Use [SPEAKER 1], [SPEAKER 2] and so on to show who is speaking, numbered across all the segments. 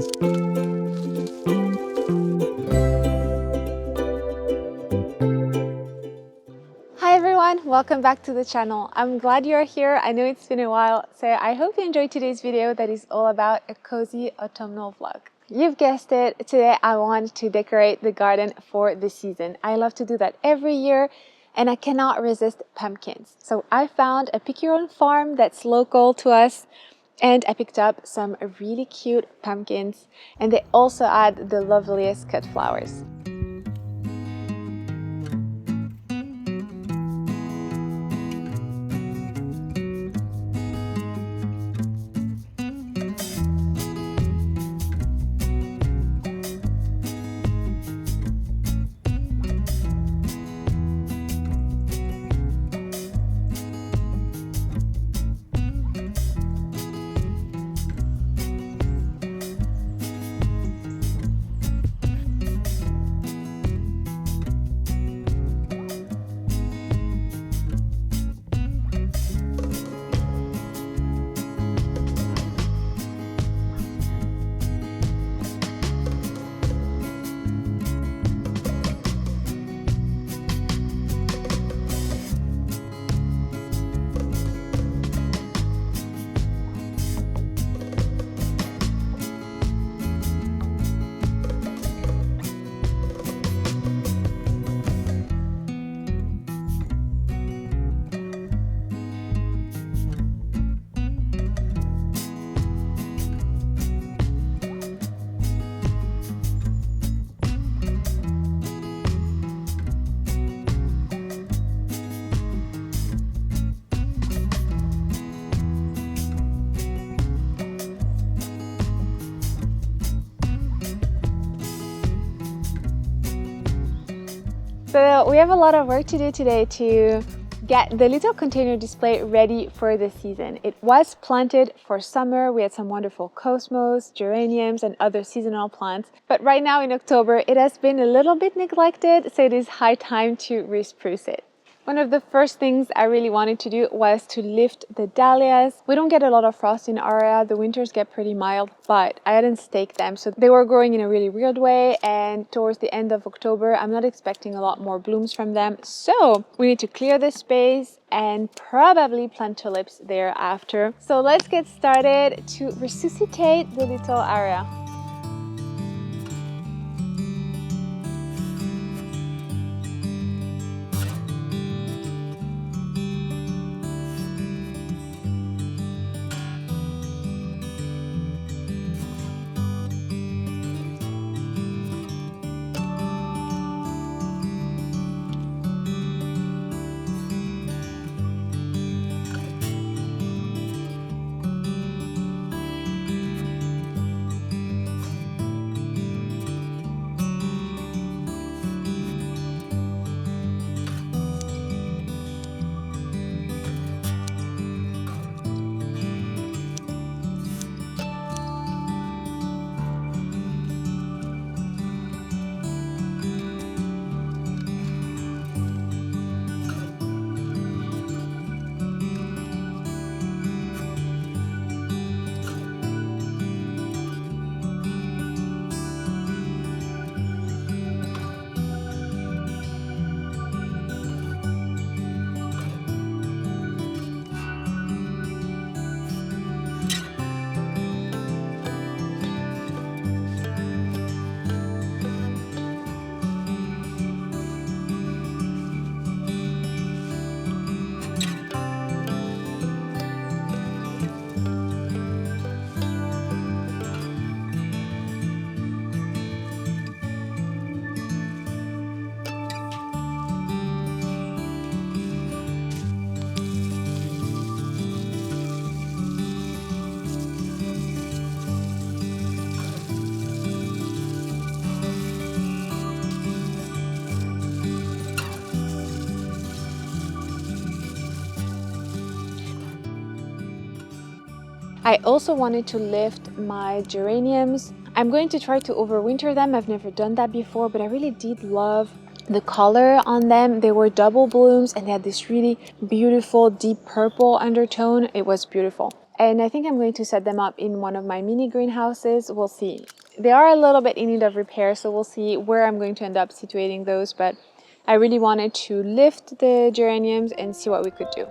[SPEAKER 1] Hi everyone, welcome back to the channel. I'm glad you're here. I know it's been a while, so I hope you enjoyed today's video that is all about a cozy autumnal vlog. You've guessed it, today I want to decorate the garden for the season. I love to do that every year and I cannot resist pumpkins. So I found a pick your own farm that's local to us and I picked up some really cute pumpkins and they also add the loveliest cut flowers. So we have a lot of work to do today to get the little container display ready for the season. It was planted for summer. We had some wonderful cosmos, geraniums, and other seasonal plants. But right now in October, it has been a little bit neglected, so it is high time to re-spruce it. One of the first things I really wanted to do was to lift the dahlias. We don't get a lot of frost in our area, the winters get pretty mild, but I hadn't staked them, so they were growing in a really weird way, and towards the end of October, I'm not expecting a lot more blooms from them. So we need to clear the space and probably plant tulips thereafter. So let's get started to resuscitate the little area. I also wanted to lift my geraniums. I'm going to try to overwinter them. I've never done that before, but I really did love the color on them. They were double blooms and they had this really beautiful deep purple undertone. It was beautiful. and I think I'm going to set them up in one of my mini greenhouses. We'll see. They are a little bit in need of repair, so we'll see where I'm going to end up situating those, but I really wanted to lift the geraniums and see what we could do.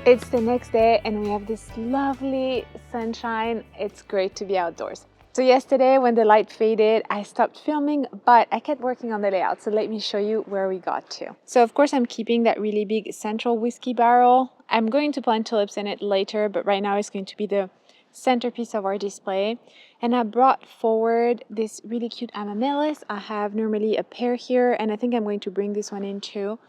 [SPEAKER 1] It's the next day and we have this lovely sunshine. It's great to be outdoors. So yesterday when the light faded, I stopped filming, but I kept working on the layout. So let me show you where we got to. So of course I'm keeping that really big central whiskey barrel. I'm going to plant tulips in it later, but right now it's going to be the centerpiece of our display. And I brought forward this really cute amaryllis. I have normally a pair here, and I think I'm going to bring this one in too,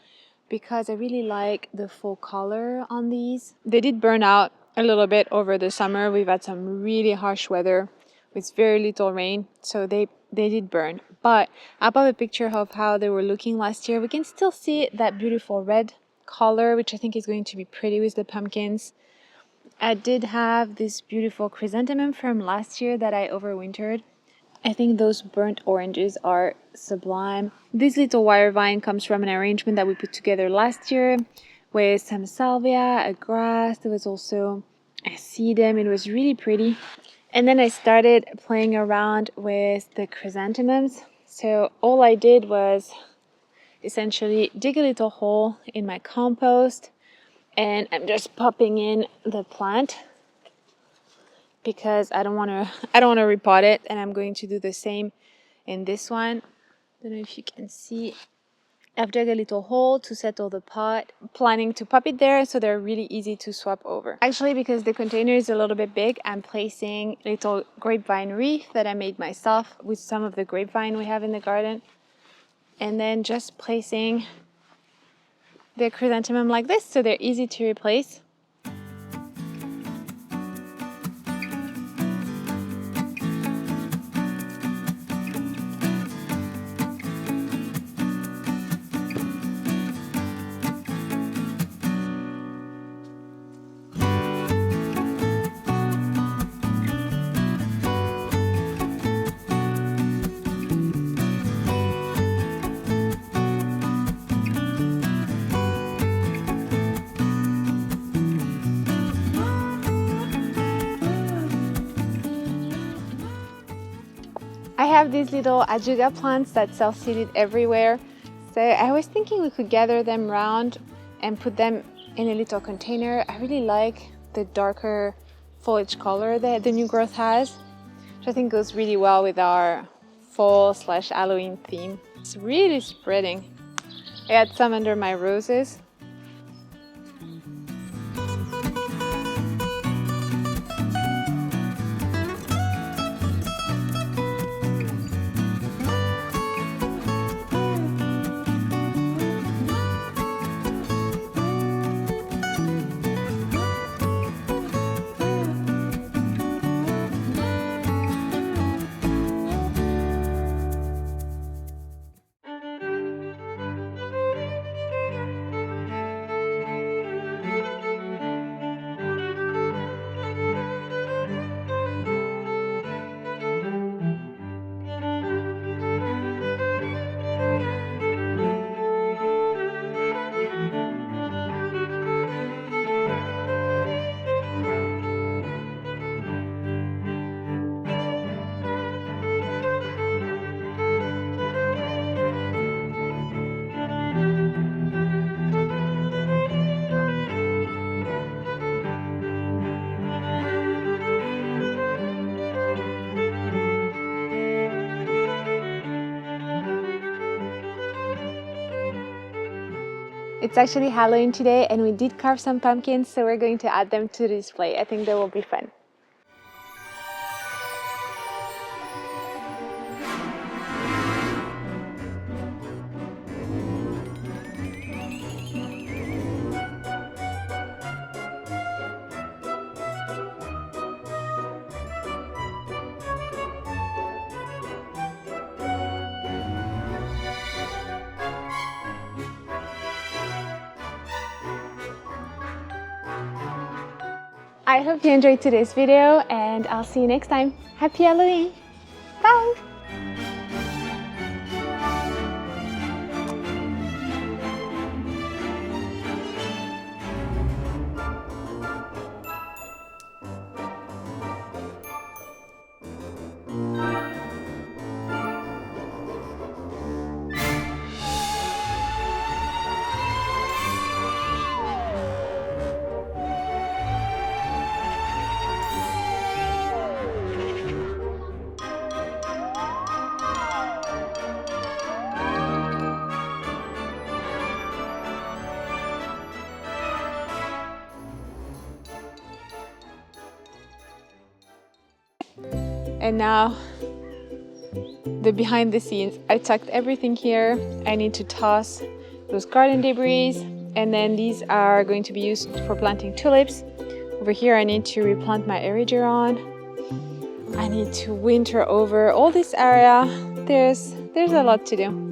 [SPEAKER 1] because I really like the full color on these. They did burn out a little bit over the summer. We've had some really harsh weather with very little rain, so they did burn. But I put a picture of how they were looking last year. We can still see that beautiful red color, which I think is going to be pretty with the pumpkins. I did have this beautiful chrysanthemum from last year that I overwintered. I think those burnt oranges are sublime. This little wire vine comes from an arrangement that we put together last year with some salvia, a grass. There was also I see them. It was really pretty. And then I started playing around with the chrysanthemums. So all I did was essentially dig a little hole in my compost, and I'm just popping in the plant because I don't want to repot it, and I'm going to do the same in this one. Don't know if you can see. I've dug a little hole to settle the pot, planning to pop it there so they're really easy to swap over. Actually, because the container is a little bit big, I'm placing a little grapevine wreath that I made myself with some of the grapevine we have in the garden. And then just placing the chrysanthemum like this so they're easy to replace. I have these little ajuga plants that self-seeded everywhere. So I was thinking we could gather them round and put them in a little container. I really like the darker foliage color that the new growth has, which I think goes really well with our fall/Halloween theme. It's really spreading. I had some under my roses. It's actually Halloween today, and we did carve some pumpkins, so we're going to add them to the display. I think that will be fun. I hope you enjoyed today's video, and I'll see you next time. Happy Halloween! Bye! And now the behind the scenes. I tucked everything here. I need to toss those garden debris, and then these are going to be used for planting tulips. Over here I need to replant my erigeron. I need to winter over all this area. There's a lot to do.